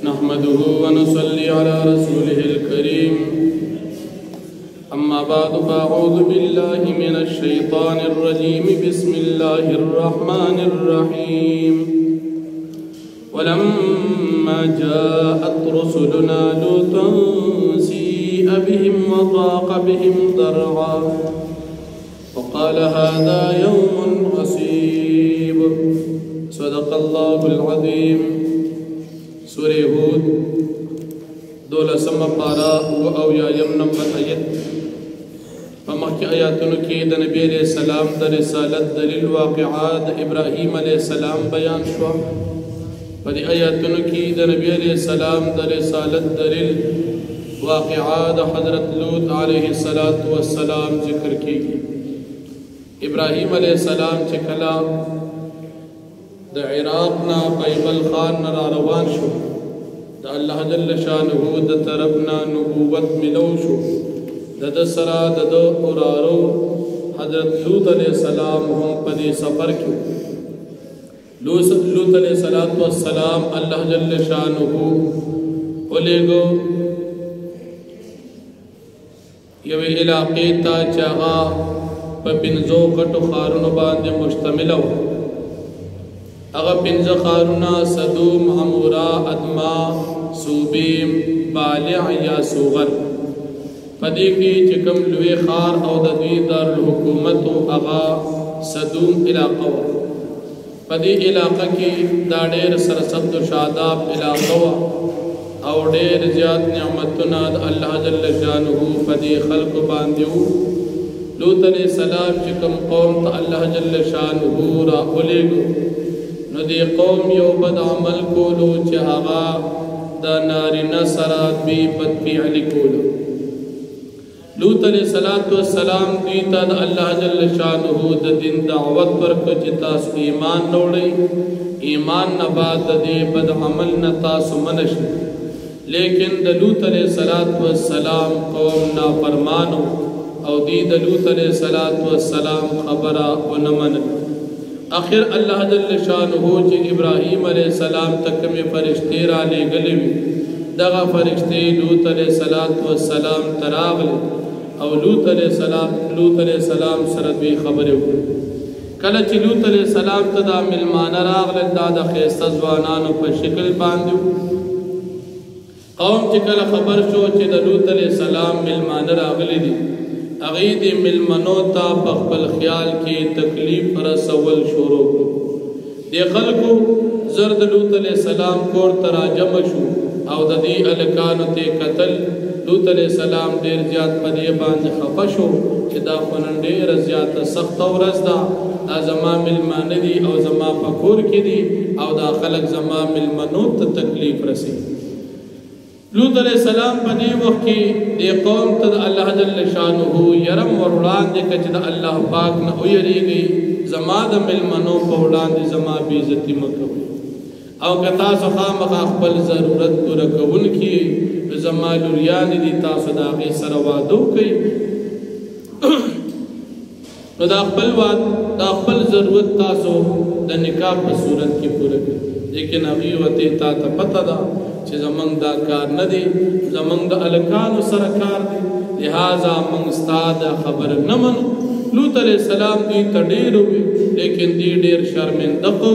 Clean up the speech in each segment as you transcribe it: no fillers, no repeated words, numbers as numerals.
نحمده ونصلي على رسوله الكريم أما بعد فأعوذ بالله من الشيطان الرجيم بسم الله الرحمن الرحيم ولما جاءت رسلنا لوطا سيء بهم وضاق بهم ذرعا وقال هذا يوم عصيب صدق الله العظيم سورة هود دولسم پارا او یایم نمبر آیت فمخی آیاتنو کی دا نبی علیہ السلام دا رسالت دلیل واقعات ابراہیم علیہ السلام بیان شوا فدی آیاتنو کی دا نبی علیہ السلام دا رسالت دلیل واقعات حضرت لوط علیہ السلام ذکر کی ابراہیم علیہ السلام چکلا دا عراقنا قیبل خان نرا روان شو دا اللہ جل شانہو دا طرفنا نبوت ملو شو دا سرا دا قرارو حضرت لوط علیہ السلام ہم پدی سفر کیو لوط علیہ السلام اللہ جل شانہو قلے گو یوی علاقی تا چاہا پا پنزو کٹو خارون باندے مشتملو اغا پنز خارونا صدوم عمورا ادما صوبیم بالع یا سوغر پدی کی چکم لوی خار او دوی دار الحکومت اغا صدوم علاقہ پدی علاقہ کی دا دیر سرسبد و شاداب علاقہ او دیر زیاد نعمتنا دا اللہ جل شانہو پدی خلق باندیو لوط علیہ السلام چکم قوم تا اللہ جل شانہو را اولے گو نو دی قوم یو بد عمل کولو چہاغا دا ناری نصرات بی بدفعلی کولو لوط علیہ السلام دیتا دا اللہ جل شانہو دا دن دعوت ورکو چتاس ایمان نوڑی ایمان نباد دا دی بد عمل نتاس منش لیکن دا لوط علیہ السلام قوم نافرمانو او دی دا لوط علیہ السلام خبرہ و نمن آخر اللہ جل شانہو چی ابراہیم علیہ السلام تکم فرشتے را لے گلوی دغا فرشتے لوط علیہ السلام تراغل او لوط علیہ السلام سردوی خبر ہو کلچ لوط علیہ السلام تدا ملمان راغل دادا خیستزوانانو پر شکل باندیو قوم چی کل خبر شو چی دا لوط علیہ السلام ملمان راغلی دی اغید ملمنو تا بخبل خیال کی تکلیف رسول شروع کو دی خلقو زرد لوط علیہ السلام کور تراجم شو او دا دی علکانو تے قتل لوط علیہ السلام دیر زیاد پدی باند خفشو چی دا خونن دیر زیاد سخت و رزدہ دا زما ملمان دی او زما پکور کی دی او دا خلق زما ملمنو تا تکلیف رسی لوط علیہ السلام پدی وقت کی دی قوم تد اللہ جل شانہو یرم ورڑان دے کچھ دا اللہ پاک نہ اویری گئی زما دا ملمنو پوڑان دے زما بیزتی مکوی او کتا سخام اخبل ضرورت کو رکون کی زما لوریان دی تاسو دا غی سروادو کئی دا اخبل ضرورت تاسو دا نکاح پر صورت کی پورا کی لیکن اغیوتی تا تا پتا دا چھ زمان دا کار ندی زمان دا علکانو سرکار دی لہذا من استاد خبر نمن لوط علیہ السلام دی تڑیر ہوئی لیکن دی دیر شرمندقو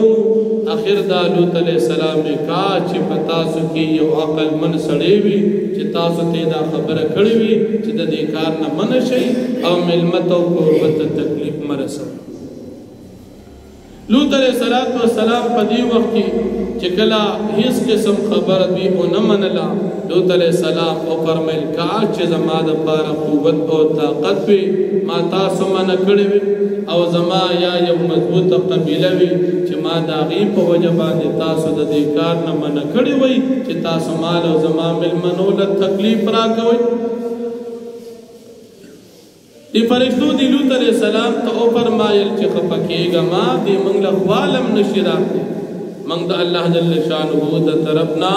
آخر دا لوط علیہ السلام نے کہا چھ پتاسو کی یو عقل من سڑیوی چھ تاسو تیدا خبر کڑیوی چھ دا دی کار نمن شئی او ملمتو قربت تکلیف مرسا لوط علیہ السلام پدی وقت کی چکلا ہیس قسم خبر بھی او نمنلا لوط علیہ السلام او فرمیل کاش چھ زما دا پارا قوت او طاقت بھی ما تاسو من کڑوی او زما یا یو مضبوط قبیلوی چھ ما دا غیب پا وجبان تاسو دا دیکار نمن کڑوی چھ تاسو مال او زما ملمنولت تکلیف را کوئی دی فرشتو دی لوط علیہ السلام تا او فرمائل چی خفکیگا ما دی منگل اخوالم نشیرات دی منگ دا اللہ جل شانہو دا طرفنا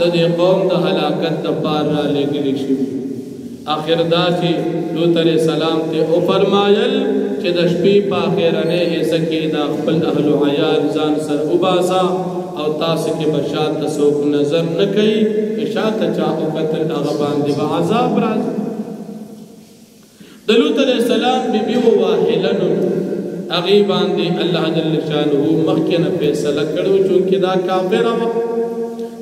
دا دی قوم دا حلاکت دا پار را لے گلی شیو آخر دا چی لوط علیہ السلام تے او فرمائل چې د شپې په اخرنۍ حصه کې د خپل اهل و عیال ځان سره وباسا او تاسو کې به شاته څوک نظر نه کوي که شاته چا وکتل هغه باندې به عذاب راځي. د لوط علیه السلام بیبي وواهلنو هغې باندې الله جل شانه مخکې نه فیصله کړو چونکې دا کافره وه.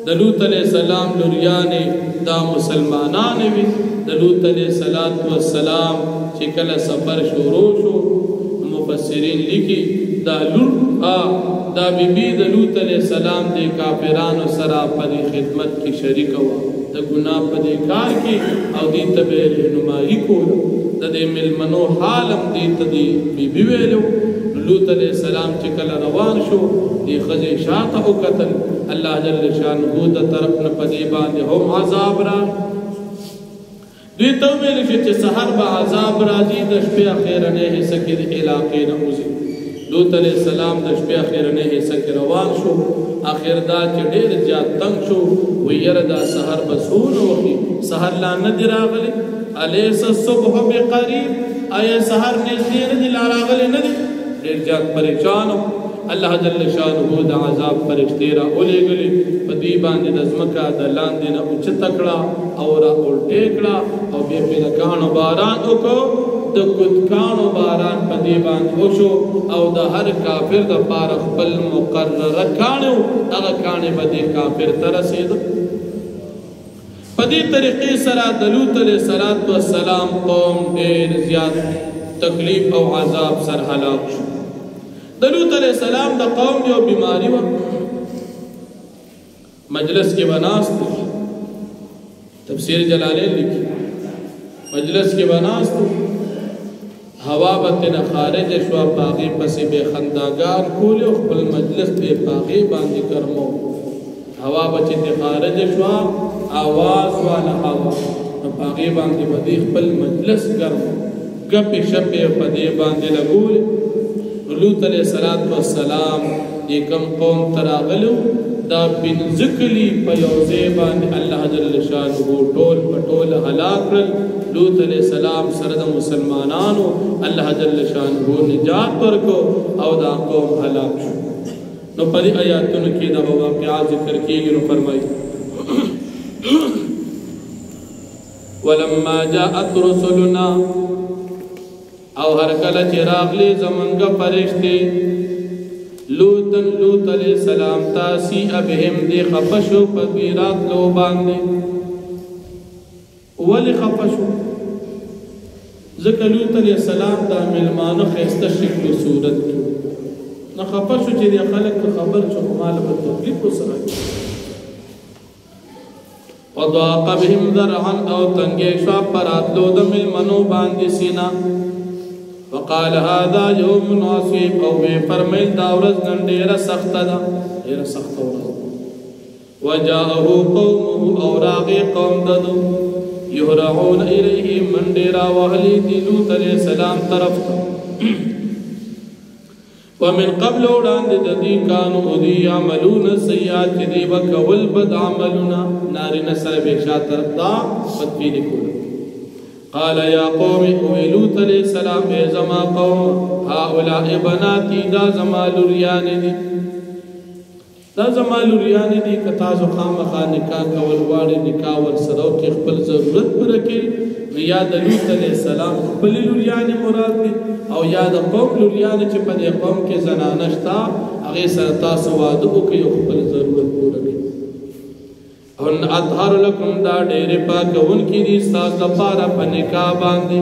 د لوط علیه السلام لوریانې دا مسلمانانې وي. د لوط علیه السلام چې کله سفر شروع شو مفسرین لیکي دا لوط دا بیبي د لوط علیه السلام د کافرانو سره په دې خدمت کې شریکه وه د ګناه په دې کار کې او دې ته به یې رهنمایي کوله. د دې مېلمنو حال هم دې ته دې بیبي ویلو. لوط علیه السلام چې کله روان شو دې ښځې شاته وکتل. الله جل شانه د طرف نه په دې باندې هم عذاب راغی. دوی ته وویل چې سحر به عذاب راځي د شپې اخرنۍ حصه کې د علاقې نه وځي. لوط علیه السلام د شپې اخرنۍ حصه کې روان شو. اخر دا چې ډېر زیات تنګ شو وی یره دا سحر به څونه وخي سحر لا نه دی راغلی الیس الصبح بقریب آیا سحر نږدې نه دی لا راغلی نه دی. ډېر زیات پریشان و. الله جل شانه د عذاب فرښتې را ولېږلې په دوی باندې د ځمکه د لاندې نه اوچته کړه او را الټې کړه او بیا پرې د کاڼو باران وکړو. د کودکانو باران په دې باندې وشو او د هر کافر دپاره خپل مقرره کاڼې وو هغه کاڼې به دې کافر ته رسېده. په دې طریقې سره د لوط علیه السلام قوم ډېر زیات تکلیف او عذاب سر هلاک شو. د لوط علیه السلام د قوم یو بیماری وه. مجلس کې به ناست تفسیر جلالین لیکي مجلس کې به ناست هوا به ترنه خارجه شوه په هغې پسې به یې خنداګان کولې او خپل مجلس به یې په هغې باندې ګرمو. هوا به چې ترې خارجه شوه آواز والا هوا نو په هغې باندې به دې خپل مجلس ګرمو. ګپې شپې یې په دې باندې لګولې. لوط علیه السلام دې کوم قوم ته راغلو دا پنځه کلي په یو ځای باندې الله جل شانه ټول په ټوله هلاک کړل. لوط علیه السلام سره د مسلمانانو الله جل شانه نجات ورکړو او دا قوم هلاک شو. نو په دې آیاتونو کې دا واقعات ذکر کېږي. نو فرمایي ولما جاءت رسلنا او هر کله چې راغلي زمونږ فرښتې لوط علیه السلام ته سیء بهم دې خفه شو په دوی راتلو باندې. ولې خفه شو؟ ځکه لوط علیه السلام دا مېلمانه ښایسته شکل و صورت کې نو خفه شو چې دې خلک خبر شو خو ماله به تکلیف ورسره وضاق بهم ذرعا او تنګې شوه په راتلو د مېلمنو باندې سینه. وقال هذا يوم عصيب او وی فرمیل دا ورځ نن ډېره سخته ده ډېره سخته ورځ. وجاءه قومه او راغې قوم ددو يهرعون الیه منډې راوهلې دي لوط علیه السلام طرف ته. ومن قبل وړاندې د دې کانو دوی یعملون السیئات چې دوی به کول بد عملونه نارینه سره بې شا طرف ته بدفعلي کوله. قال يا قوم لوط علیہ السلام اے زما قوم هؤلاء بناتی دا زما لوریان دي که تاسو خامخا نکاح کول غواړئ نکاح ورسره وکړئ خپل ضرورت پوره کړئ نو یا د لوط علیه السلام خپلې لوریانې مراد دي او یا د قوم لوریانې چې په دې قوم کې زنانه شته هغې سره تاسو واده وکړئ او خپل ضرورت پوره کړئ. هن اطهر لکم دا ډېرې پاکونکي دي ستاسو دپاره په نکاح باندې.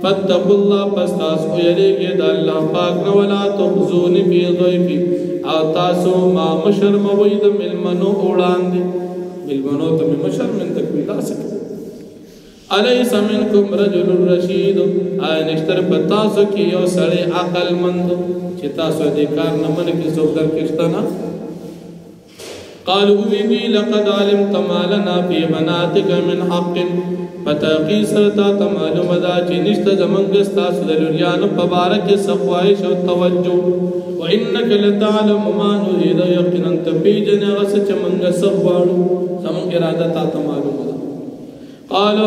فاتقوا الله پس تاسو ویریږئ د الله پاک نه ولا تخزوني فی ضیفي او تاسو ما مشرموئ د مېلمنو وړاندې. مېلمنو ته مې مشرمنده کوي داسې الیس منکم رجل رشید آیا نشتر په تاسو کې یو سړی عقلمند چې تاسو دې کار نه منې کړي څوک درکې شته نه. قالوا ویدی لقد علمت ما لنا فی بناتک من حق فتاقی سرتا تمالوم دا چی نشت زمانگ ستاس دلوریانو پبارک سخوائش و توجہ وإنک لتعلم ما نرید یقنن تبی جن غس چمانگ سخوارو زمان ارادتا تمالوم دا. قال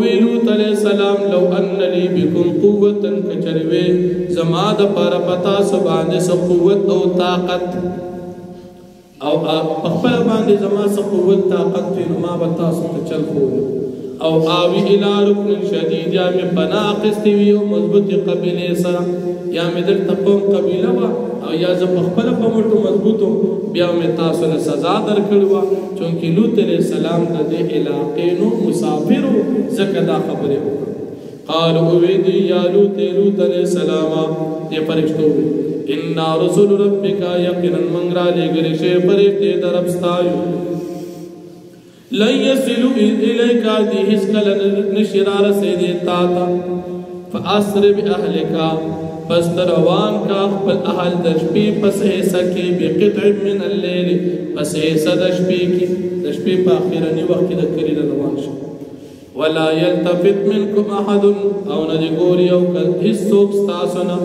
ویلوت علیہ السلام لو ان لی بكم قوتا کچروے زما د پر پتا سبحانه سو قوت او طاقت او خپل باندې زما سو قوت طاقت ما بتا سو چل خو او آوی الى رکن شدید یا می پناه اخیستی وي او مضبوطی قبیله سره یا می دلته قوم قبیله وه او یا زه په خپله په مټو مضبوطو بیا مې تاسو له سزا درکړې وه چونکې لوط علیه السلام د دې علاقې نو مسافر و ځکه دا خبرې وکړه قالو ووی دی یا لوط علیه السلام دې فرښتو ووی انا رسول ربک یقینا موږ رالیږلي شوي فرښتې د رب ستا یو لن يصلوا إليك دي هسكال نشرار سيدي تاتا فأسر بأهلك پس روان کا خپل اهل دشپی پس حصہ کی بقطع من الليل پس حصہ دشپی کی دشپی پا آخرانی وقت دکری روان شو ولا يلتفت منكم احد او ندی گوری او حصوک ستاسونا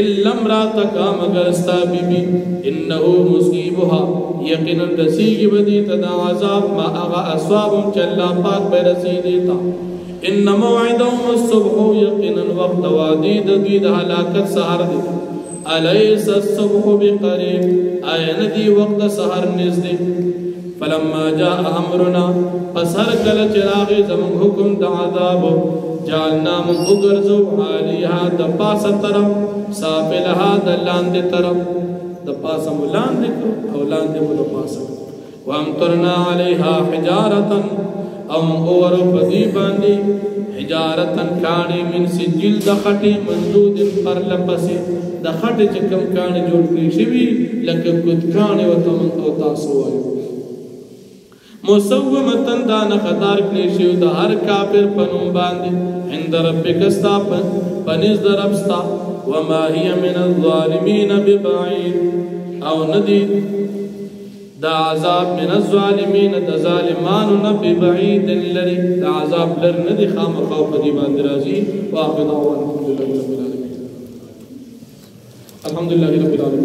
الا امراتك مگر استا بی بی انه مصیبها یقینا رسیگی بدی تدا عذاب ما اغا اصواب چلا پاک بے رسیدی تا ان موعدهم الصبح یقینا وقت وادی دوید حلاکت سحر دی الیس الصبح بقریب آیا ندی وقت سحر نزدی فلما جاء امرنا پس ہر کل چراغ زمان حکم دا عذاب جعلنا من اگرزو حالیها دا پاس طرف سافلها دا لاند طرف دا پاسا مو لاند کرو او لاند مو دا پاسا وامترنا علیها حجارتا او اور پدی باندی حجارتا کانی من سجل دا خطی منزود پر لپسی دا خطی چکم کانی جوڑ کری شوی لکه کد کانی و تمن او تاسو آئیو مسومتن دان خطار کلیشیو دا ہر کافر پنوں باندے عند ربک استا پنیز در ابستا وما ہی من الظالمین ببعید او ندی دا عذاب من الظالمین دا ظالمانو نبی بعید لری دا عذاب لر ندی خام خوف دی باندرازی واقع دعوان الحمدللہ رب العالمین